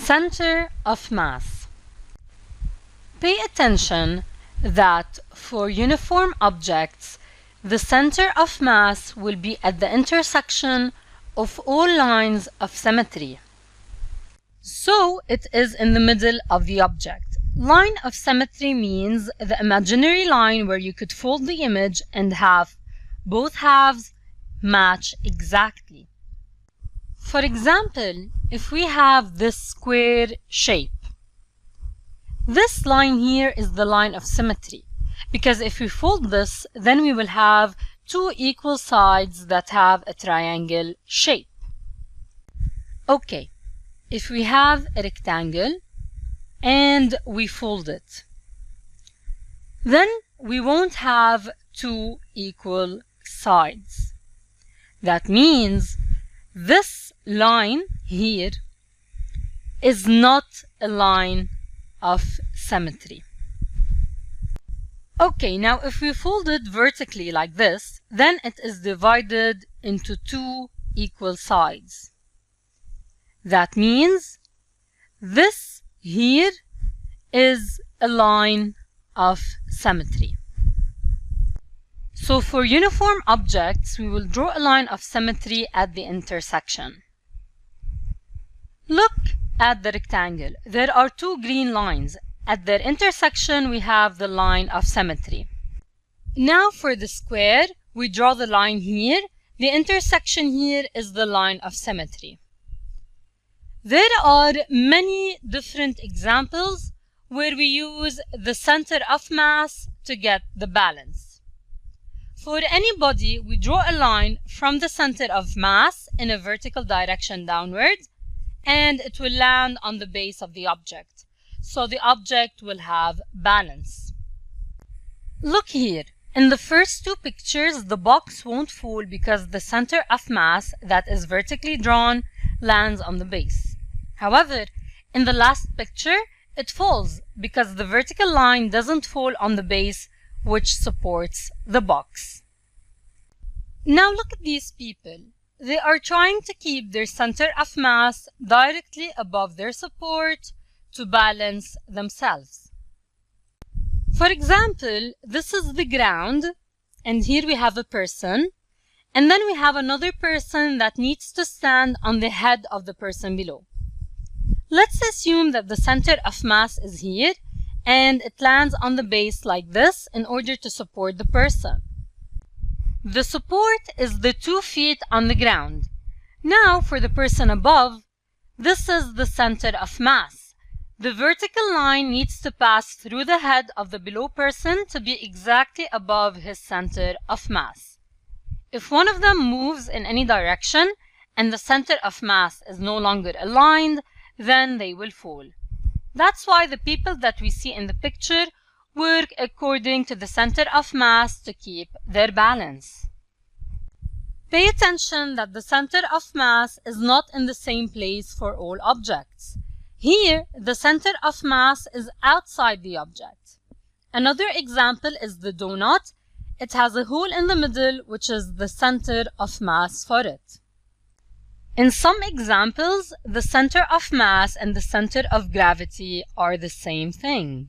Center of mass. Pay attention that for uniform objects, the center of mass will be at the intersection of all lines of symmetry. So it is in the middle of the object. Line of symmetry means the imaginary line where you could fold the image and have both halves match exactly. For example, if we have this square shape, this line here is the line of symmetry, because if we fold this, then we will have two equal sides that have a triangle shape. Okay, if we have a rectangle and we fold it, then we won't have two equal sides. That means this line here is not a line of symmetry. Okay, now if we fold it vertically like this, then it is divided into two equal sides. That means this here is a line of symmetry. So for uniform objects, we will draw a line of symmetry at the intersection. Look at the rectangle. There are two green lines. At their intersection, we have the line of symmetry. Now for the square, we draw the line here. The intersection here is the line of symmetry. There are many different examples where we use the center of mass to get the balance. For any body, we draw a line from the center of mass in a vertical direction downwards, and it will land on the base of the object. So the object will have balance. Look here. In the first two pictures, the box won't fall because the center of mass that is vertically drawn lands on the base. However, in the last picture, it falls because the vertical line doesn't fall on the base, which supports the box. Now look at these people. They are trying to keep their center of mass directly above their support to balance themselves. For example, this is the ground, and here we have a person, and then we have another person that needs to stand on the head of the person below. Let's assume that the center of mass is here, and it lands on the base like this in order to support the person. The support is the 2 feet on the ground. Now for the person above, this is the center of mass. The vertical line needs to pass through the head of the below person to be exactly above his center of mass. If one of them moves in any direction and the center of mass is no longer aligned, then they will fall. That's why the people that we see in the picture work according to the center of mass to keep their balance. Pay attention that the center of mass is not in the same place for all objects. Here, the center of mass is outside the object. Another example is the donut. It has a hole in the middle, which is the center of mass for it. In some examples, the center of mass and the center of gravity are the same thing.